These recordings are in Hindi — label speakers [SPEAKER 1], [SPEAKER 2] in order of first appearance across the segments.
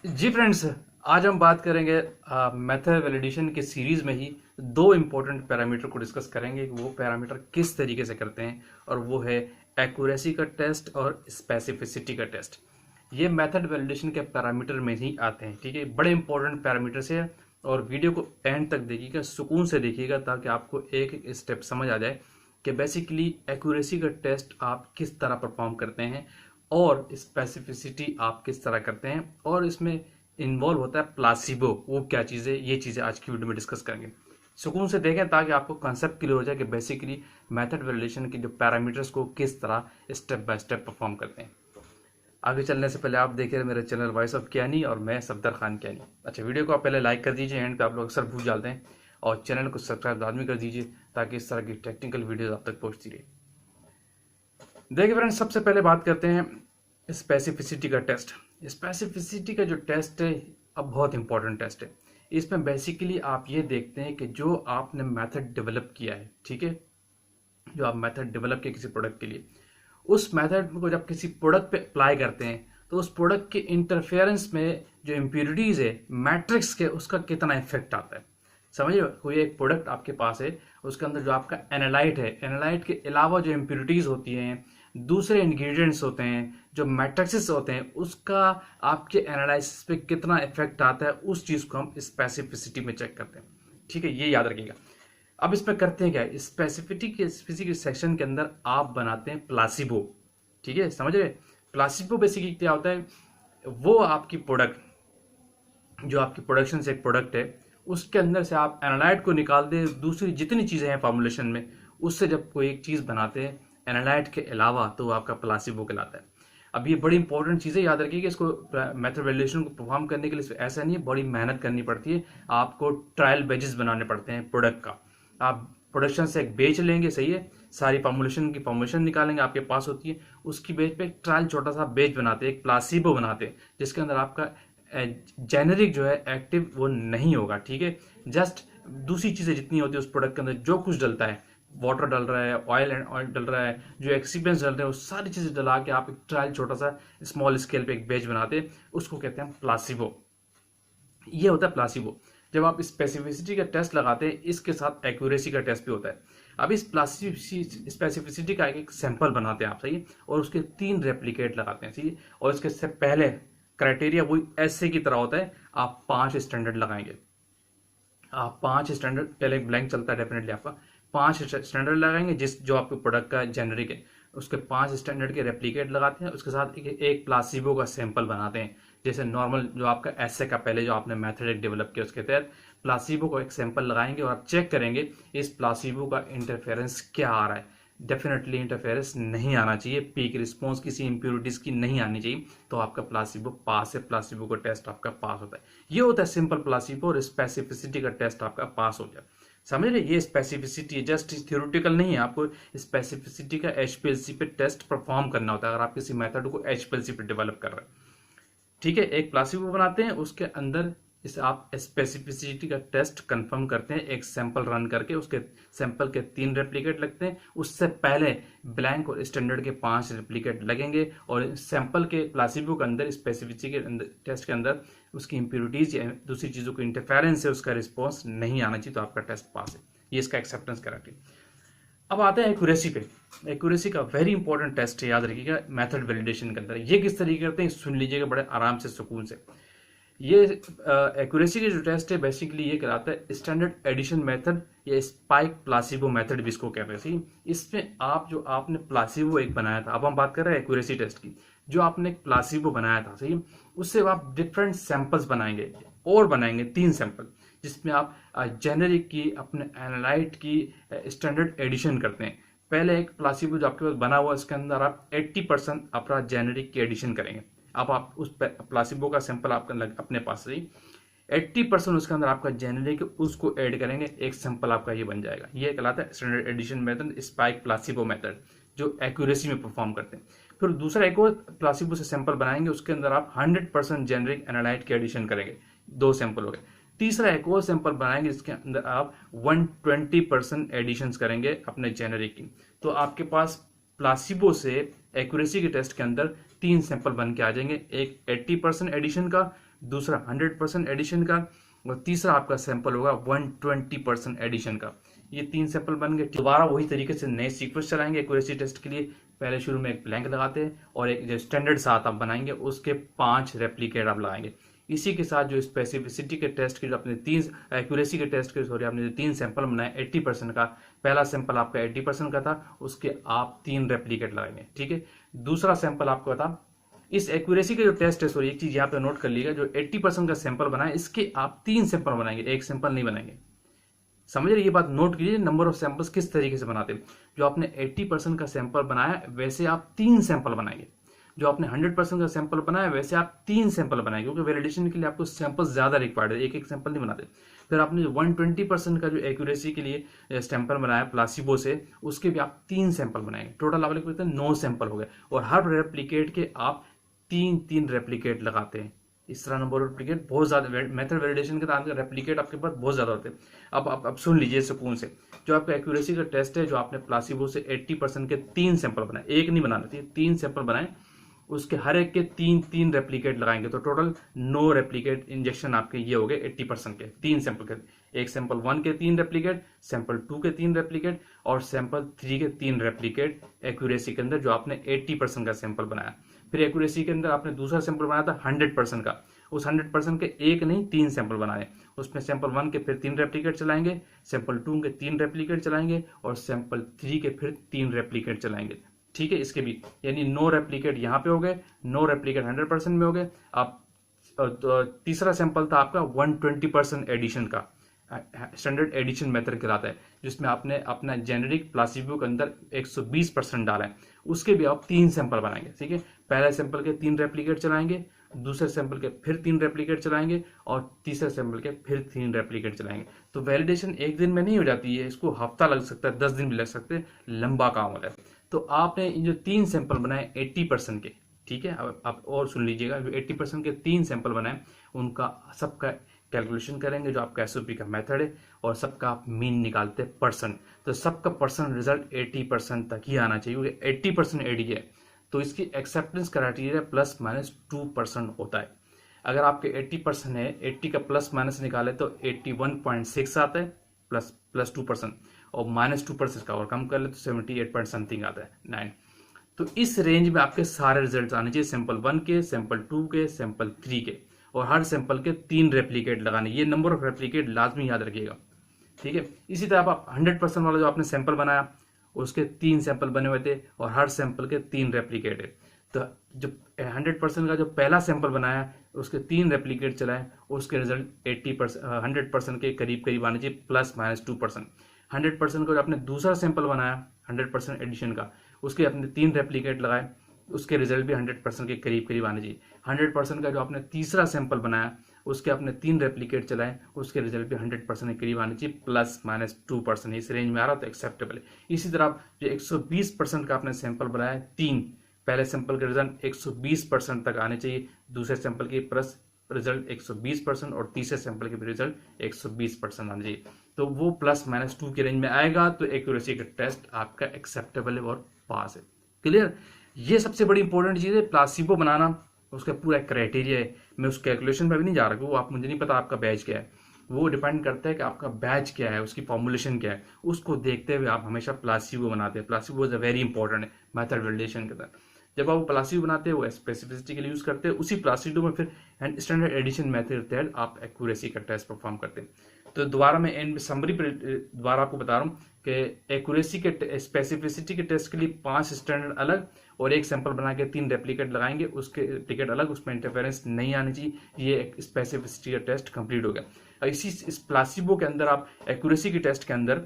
[SPEAKER 1] जी फ्रेंड्स, आज हम बात करेंगे मेथड वैलिडेशन के सीरीज में ही दो इम्पोर्टेंट पैरामीटर को डिस्कस करेंगे। वो पैरामीटर किस तरीके से करते हैं, और वो है एक्यूरेसी का टेस्ट और स्पेसिफिसिटी का टेस्ट। ये मेथड वैलिडेशन के पैरामीटर में ही आते हैं। ठीक है, बड़े इंपॉर्टेंट पैरामीटर्स है, और वीडियो को एंड तक देखिएगा, सुकून से देखिएगा, ताकि आपको एक एक स्टेप समझ आ जाए कि बेसिकली एक्यूरेसी का टेस्ट आप किस तरह परफॉर्म करते हैं और स्पेसिफिसिटी आप किस तरह करते हैं, और इसमें इन्वॉल्व होता है प्लासिबो। वो क्या चीज़ है, ये चीज़ें आज की वीडियो में डिस्कस करेंगे। सुकून से देखें ताकि आपको कंसेप्ट क्लियर हो जाए कि बेसिकली मेथड वैलिडेशन के जो पैरामीटर्स को किस तरह स्टेप बाय स्टेप परफॉर्म करते हैं। आगे चलने से पहले आप देख रहे हैं मेरा चैनल वॉइस ऑफ कियानी, और मैं सफदर खान कियानी। अच्छा, वीडियो को आप पहले लाइक कर दीजिए, एंड पे आप लोग अक्सर भूल जाते हैं, और चैनल को सब्सक्राइब लाजमी कर दीजिए ताकि इस तरह की टेक्निकल वीडियोज आप तक पहुंचती रहे। देखिए फ्रेंड्स, सबसे पहले बात करते हैं स्पेसिफिसिटी का टेस्ट। स्पेसिफिसिटी का जो टेस्ट है, अब बहुत इंपॉर्टेंट टेस्ट है। इसमें बेसिकली आप ये देखते हैं कि जो आपने मेथड डेवलप किया है, ठीक है, जो आप मेथड डेवलप किया किसी प्रोडक्ट के लिए, उस मेथड को जब किसी प्रोडक्ट पे अप्लाई करते हैं तो उस प्रोडक्ट के इंटरफेरेंस में जो इम्प्योरिटीज है मैट्रिक्स के, उसका कितना इफेक्ट आता है। समझिए, कोई एक प्रोडक्ट आपके पास है, उसके अंदर जो आपका एनालाइट है, एनालाइट के अलावा जो इम्प्योरिटीज होती हैं, दूसरे इंग्रेडिएंट्स होते हैं, जो मैट्रिक्सेस होते हैं, उसका आपके एनालिसिस पे कितना इफेक्ट आता है, उस चीज को हम स्पेसिफिसिटी में चेक करते हैं। ठीक है, ये याद रखिएगा। अब इसमें करते हैं क्या, स्पेसिफिटी के स्पेसिफिक सेक्शन के अंदर आप बनाते हैं प्लासिबो। ठीक है, समझ रहे। प्लासिबो बेसिकली क्या होता है, वो आपकी प्रोडक्ट, जो आपकी प्रोडक्शन से एक प्रोडक्ट है, उसके अंदर से आप एनालाइट को निकाल दे, दूसरी जितनी चीजें हैं फॉर्मुलेशन में, उससे जब कोई एक चीज बनाते हैं एनालाइट के अलावा, तो वो आपका प्लासिबो कहलाता है। अब ये बड़ी इंपॉर्टेंट चीजें याद रखिए कि इसको मेथड वैलिडेशन को परफॉर्म करने के लिए ऐसा नहीं है, बड़ी मेहनत करनी पड़ती है। आपको ट्रायल बैचेस बनाने पड़ते हैं प्रोडक्ट का। आप प्रोडक्शन से एक बेच लेंगे, सही है, सारी फॉर्मुलेशन की फॉर्मुलेशन निकालेंगे, आपके पास होती है, उसकी बेच पे ट्रायल छोटा सा बेच बनाते हैं, एक प्लासिबो बनाते हैं, जिसके अंदर आपका जेनेरिक जो है एक्टिव वो नहीं होगा। ठीक है, जस्ट दूसरी चीजें जितनी होती है उस प्रोडक्ट के अंदर, जो कुछ डलता है, वाटर डल रहा है, ऑयल एंड ऑयल डल रहा है, जो एक्सीपेंट्स डल रहे हैं, वो सारी चीजें डला के आप एक ट्रायल छोटा सा स्मॉल स्केल पे एक बेच बनाते हैं, उसको कहते हैं प्लासिबो। ये होता है प्लासिबो। जब आप स्पेसिफिसिटी का टेस्ट लगाते हैं, इसके साथ एक्यूरेसी का टेस्ट भी होता है। अब इस स्पेसिफिसिटी का एक सैंपल बनाते हैं आप, सही है, और उसके 3 रेप्लिकेट लगाते हैं, सही है, और इसके से पहले क्राइटेरिया वही ऐसे की तरह होता है, आप 5 स्टैंडर्ड लगाएंगे। आप 5 स्टैंडर्ड, पहले एक ब्लैंक चलता है डेफिनेटली आपका, 5 स्टैंडर्ड लगाएंगे, जिस जो आपके प्रोडक्ट का जेनरिक है, उसके 5 स्टैंडर्ड के रेप्लिकेट लगाते हैं, उसके साथ एक प्लासिबो का सैंपल बनाते हैं। जैसे नॉर्मल जो आपका ऐसे का पहले जो आपने मेथड डेवलप किया, उसके तहत प्लासिबो को एक सैंपल लगाएंगे, और आप चेक करेंगे इस प्लासिबो का इंटरफेरेंस क्या आ रहा है। डेफिनेटली इंटरफेरेंस नहीं आना चाहिए, पीक रिस्पॉन्स किसी इंप्योरिटीज की नहीं आनी चाहिए, तो आपका प्लासिबो पास है, प्लासिबो का टेस्ट आपका पास होता है। ये होता है सिंपल प्लासिबो, और स्पेसिफिसिटी का टेस्ट आपका पास हो जाए। समझ रहे, ये स्पेसिफिसिटी जस्ट थ्योरेटिकल नहीं है, आपको स्पेसिफिसिटी का एचपीएलसी पे टेस्ट परफॉर्म करना होता है, अगर आप किसी मेथड को एचपीएलसी पे डेवलप कर रहे हैं। ठीक है, एक प्लासिबो बनाते हैं, उसके अंदर इस आप स्पेसिफिसिटी का टेस्ट कंफर्म करते हैं, एक सैंपल रन करके, उसके सैंपल के 3 रेप्लिकेट लगते हैं, उससे पहले ब्लैंक और स्टैंडर्ड के 5 रेप्लिकेट लगेंगे, और सैंपल के प्लासिबो के अंदर स्पेसिफिसिटी के अंदर टेस्ट के अंदर उसकी इंप्योरिटीज या दूसरी चीजों को इंटरफेरेंस है, उसका रिस्पॉन्स नहीं आना चाहिए, तो आपका टेस्ट पास है। ये इसका एक्सेप्टेंस क्राइटेरिया। अब आते हैं एक्यूरेसी पे। एक्यूरेसी का वेरी इंपॉर्टेंट टेस्ट है, याद रखिएगा, मेथड वैलिडेशन के अंदर। ये किस तरीके करते हैं, सुन लीजिएगा बड़े आराम से, सुकून से। ये एक्यूरेसी के जो टेस्ट है, बेसिकली ये कराता है स्टैंडर्ड एडिशन मेथड, या स्पाइक प्लासिबो मेथड भी इसको कहते हैं। सही, इसमें आप जो आपने प्लासिबो एक बनाया था, अब हम बात कर रहे हैं एक्यूरेसी टेस्ट की, जो आपने एक प्लासिबो बनाया था, सही, उससे आप डिफरेंट सैंपल्स बनाएंगे, और बनाएंगे 3 सैंपल, जिसमें आप जेनेरिक की, अपने एनालाइट की स्टैंडर्ड एडिशन करते हैं। पहले एक प्लासिबो जो आपके पास बना हुआ, इसके अंदर आप 80% अपना जेनेरिक की एडिशन करेंगे। अब आप उस प्लासिबो का सैंपल आपका अपने पास से 80% उसके अंदर आपका जेनेरिक, उसको ऐड करेंगे, एक सैंपल आपका ये बन जाएगा। ये कहलाता है standard addition method, spike placebo method, जो एक्यूरेसी में परफॉर्म करते हैं। फिर दूसरा एक और प्लासिबो से सैंपल बनाएंगे, उसके अंदर आप 100% जेनेरिक एनालाइट की एडिशन करेंगे, 2 सैंपल हो गए। तीसरा एक और सैंपल बनाएंगे, जिसके अंदर आप 120% एडिशंस करेंगे अपने जेनेरिक की। तो आपके पास प्लासिबो से एक्यूरेसी के टेस्ट के अंदर 3 सैंपल बन के आ जाएंगे, एक 80% एडिशन का, दूसरा 100% एडिशन का, और तीसरा आपका सैंपल होगा 120% एडिशन का। ये 3 सैंपल बन गए। दोबारा वही तरीके से नए सीक्वेंस चलाएंगे एक्यूरेसी टेस्ट के लिए। पहले शुरू में एक ब्लैंक लगाते हैं और एक जो स्टैंडर्ड 7 आप बनाएंगे उसके 5 रेप्लिकेट आप लगाएंगे। इसी के साथ जो स्पेसिफिसिटी के टेस्ट के जो अपने 3 एक्यूरेसी के टेस्ट के सॉरी आपने जो 3 सैंपल बनाए 80% का, पहला सैंपल आपका 80% का था, उसके आप 3 रेप्लिकेट लगाएंगे। ठीक है, दूसरा सैंपल आपका था इस एक्यूरेसी के जो टेस्ट है, सॉरी एक चीज यहाँ पे नोट कर लीजिएगा, जो 80% का सैंपल बनाए इसके आप 3 सैंपल बनाएंगे, एक सैंपल नहीं बनाएंगे। समझ रहे, ये बात नोट कीजिए, नंबर ऑफ सैंपल्स किस तरीके से बनाते हैं। जो आपने 80% का सैंपल बनाया वैसे आप 3 सैंपल बनाएंगे, जो आपने 100% का सैंपल बनाया वैसे आप 3 सैंपल बनाएंगे, क्योंकि वैलिडेशन के लिए आपको सैंपल ज्यादा रिक्वायर्ड है, एक एक सैंपल नहीं बनाते। फिर आपने जो 120% का जो एक्यूरेसी के लिए सैंपल बनाया प्लासिबो से, उसके भी आप 3 सैंपल बनाएंगे। टोटल आप लिखते हैं 9 सैंपल हो गए, और हर रेप्लिकेट के आप 3 रेप्लिकेट लगाते हैं। इस तरह नंबर ऑफ रेप्लिकेट बहुत ज्यादा, मेथड वैलिडेशन के तहत रेप्लिकेट आपके पास बहुत ज्यादा होते हैं। अब सुन लीजिए सुकून से, जो आपका एक्यूरेसी का टेस्ट है, जो आपने प्लासिबो से 80% के 3 सैंपल बनाए, एक नहीं बनाना चाहिए, 3 सैंपल बनाए, उसके हर एक के 3 रेप्लिकेट लगाएंगे, तो टोटल 9 रेप्लिकेट इंजेक्शन आपके ये हो गए 80% के 3 सैंपल के। एक सैंपल 1 के 3 रेप्लिकेट, सैंपल 2 के 3 रेप्लिकेट, और सैंपल 3 के 3 रेप्लिकेट एक्यूरेसी के अंदर, जो आपने 80% का सैंपल बनाया। फिर एक्यूरेसी के अंदर आपने दूसरा सैंपल बनाया था 100% का, उस 100% के एक नहीं 3 सैंपल बनाए, उसमें सैंपल 1 के फिर 3 रेप्लिकेट चलाएंगे, सैंपल 2 के 3 रेप्लिकेट चलाएंगे, और सैंपल 3 के फिर 3 रेप्लिकेट चलाएंगे। ठीक है, इसके भी यानी 9 रेप्लिकेट यहाँ पे हो गए, 9 रेप्लिकेट 100% में हो गए। अब तीसरा सैंपल था आपका 120% एडिशन का, स्टैंडर्ड एडिशन मेथड कहलाता है, जिसमें आपने अपना जेनेरिक प्लासिबो के अंदर 120% डाला है, उसके भी आप 3 सैंपल बनाएंगे। ठीक है, पहले सैंपल के 3 रेप्लिकेट चलाएंगे, दूसरे सैंपल के फिर 3 रेप्लिकेट चलाएंगे, और तीसरे सैंपल के फिर 3 रेप्लिकेट चलाएंगे। तो वैलिडेशन एक दिन में नहीं हो जाती है, इसको हफ्ता लग सकता है, 10 दिन भी लग सकते हैं, लंबा काम होता है। तो आपने इन जो 3 सैंपल बनाए 80% के, ठीक है, अब आप और सुन लीजिएगा, जो 80% के 3 सैंपल बनाए उनका सबका कैलकुलेशन करेंगे, जो आपका एसओपी का मेथड है, और सबका आप मीन निकालते हैं परसेंट। तो सबका परसेंट रिजल्ट 80% तक ही आना चाहिए, क्योंकि 80% एडी है, तो इसकी एक्सेप्टेंस क्राइटेरिया +-2% होता है। अगर आपके 80% है, 80 का प्लस माइनस निकाले तो 81.6 आता है, +2%, और -2% का और कम कर ले तो 78 पॉइंट समथिंग आता है 9। तो इस रेंज में आपके सारे रिजल्ट आने चाहिए, सैंपल 1 के, सैंपल 2 के, सैंपल 3 के, और हर सैंपल के 3 रेप्लिकेट लगाने। ये नंबर ऑफ रेप्लिकेट लाजमी याद रखिएगा। ठीक है, इसी तरह आप 100% वाला जो आपने सैंपल बनाया उसके 3 सैंपल बने हुए थे, और हर सैंपल के 3 रेप्लिकेट है। तो जो 100% का जो पहला सैंपल बनाया उसके 3 रेप्लिकेट चलाए, उसके रिजल्ट 100% के करीब करीब आने चाहिए, +-2%। 100% का जो आपने दूसरा सैंपल बनाया 100% एडिशन का, उसके आपने 3 रेप्लिकेट लगाए, उसके रिजल्ट भी 100% के करीब करीब आने चाहिए। 100% का जो आपने तीसरा सैंपल बनाया उसके आपने 3 रेप्लिकेट चलाए, उसके रिजल्ट भी 100% के करीब आने चाहिए, +-2%। इस रेंज में आ रहा तो एक्सेप्टेबल है। इसी तरह आप जो 120% का आपने सैंपल बनाया 3, पहले सैंपल के रिजल्ट 120% तक आने चाहिए, दूसरे सैंपल के प्लस रिजल्ट 120%, और तीसरे सैंपल के भी रिजल्ट 120% आने चाहिए। तो वो +-2 की रेंज में आएगा तो एक्यूरेसी का टेस्ट आपका एक्सेप्टेबल है और पास है। क्लियर, ये सबसे बड़ी इंपॉर्टेंट चीज है, प्लासिबो बनाना उसका पूरा क्राइटेरिया है। मैं उस कैलकुलेशन में भी नहीं जा रहा, वो आप मुझे नहीं पता आपका बैच क्या है, वो डिपेंड करता है कि आपका बैच क्या है, उसकी फॉर्मुलेशन क्या है, उसको देखते हुए आप हमेशा प्लासिबो बनाते हैं। Placebo is a very important method validation के तहत। जब आप वो प्लासिबो बनाते हैं वो स्पेसिफिसिटी के लिए यूज करते हैं, उसी प्लासिबो में फिर स्टैंडर्ड एडिशन मेथड के तहत आप एक्यूरेसी का टेस्ट परफॉर्म करते हैं। तो दोबारा मैं इन समरी दोबारा आपको बता रहा हूँ कि एक्यूरेसी के स्पेसिफिसिटी के टेस्ट के लिए 5 स्टैंडर्ड अलग, और एक सैंपल बना के 3 रेप्लिकेट लगाएंगे, उसके रेप्लिकेट अलग, उसमें इंटरफेरेंस नहीं आनी चाहिए। ये स्पेसिफिसिटी का टेस्ट कंप्लीट हो गया। इस प्लासिबो के अंदर आप एक्यूरेसी के टेस्ट के अंदर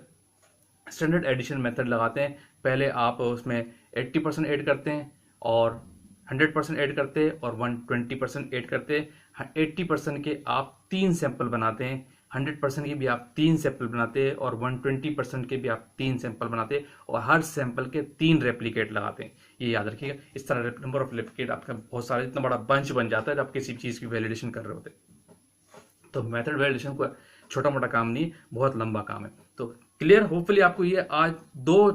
[SPEAKER 1] स्टैंडर्ड एडिशन मेथड लगाते हैं। पहले आप उसमें 80% ऐड करते हैं, और 100% ऐड करते हैं, और 120% ऐड करते हैं। 80% के आप 3 सैंपल बनाते हैं, 100% के भी आप 3 सैंपल बनाते हैं, और 120% के भी आप 3 सैंपल बनाते हैं, और हर सैंपल के 3 रेप्लिकेट लगाते हैं। ये याद रखिएगा। इस तरह नंबर ऑफ रेप्लिकेट आपका बहुत सारा इतना बड़ा बंच बन जाता है जब किसी चीज की वैलिडेशन कर रहे होते हैं। तो मेथड वैलिडेशन को छोटा मोटा काम नहीं, बहुत लंबा काम है। तो क्लियर, होपफुली आपको ये आज 2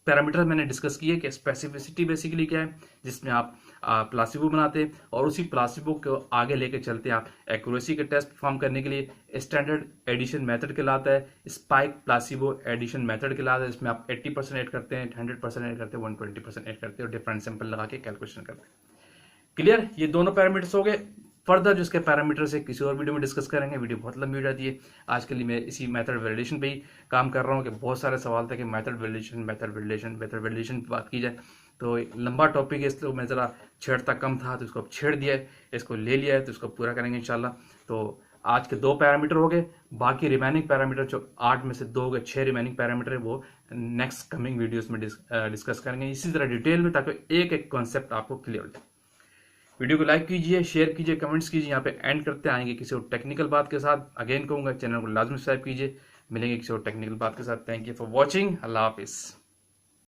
[SPEAKER 1] पैरामीटर मैंने डिस्कस किए कि स्पेसिफिसिटी बेसिकली क्या है, जिसमें आप प्लासिबो बनाते हैं और उसी प्लासिबो को आगे लेके चलते हैं आप एक्यूरेसी के टेस्ट परफॉर्म करने के लिए। स्टैंडर्ड एडिशन मेथड कहलाता है, स्पाइक प्लासिबो एडिशन मेथड कहलाता है। इसमें आप 80% ऐड करते हैं, 100% ऐड करते हैं, 120% ऐड करते हैं और डिफरेंट सैंपल लगा के कैलकुलेशन करते हैं। क्लियर, ये दोनों पैरामीटर्स हो गए। फर्दर जो इसके पैरामीटर से किसी और वीडियो में डिस्कस करेंगे, वीडियो बहुत लंबी हो जाती है। आज के लिए मैं इसी मेथड वैलिडेशन पे ही काम कर रहा हूँ कि बहुत सारे सवाल थे कि मेथड वैलिडेशन की बात की जाए तो एक लंबा टॉपिक है, इसलिए मैं ज़रा छेड़ता कम था तो इसको अब छेड़ दिया है, इसको ले लिया है तो इसको पूरा करेंगे इंशाल्लाह। तो आज के 2 पैरामीटर हो गए, बाकी रिमेनिंग पैरामीटर जो 8 में से 2 हो गए, 6 रिमेनिंग पैरामीटर है वो नेक्स्ट कमिंग वीडियोस में डिस्कस करेंगे इसी तरह डिटेल में, ताकि एक एक कॉन्सेप्ट आपको क्लियर हो जाए। वीडियो को लाइक कीजिए, शेयर कीजिए, कमेंट्स कीजिए। यहाँ पे एंड करते आएंगे किसी और टेक्निकल बात के साथ। अगेन कहूँगा चैनल को लाजमी सब्सक्राइब कीजिए। मिलेंगे किसी और टेक्निकल बात के साथ। Thank you for watching. अल्लाह हाफिज़।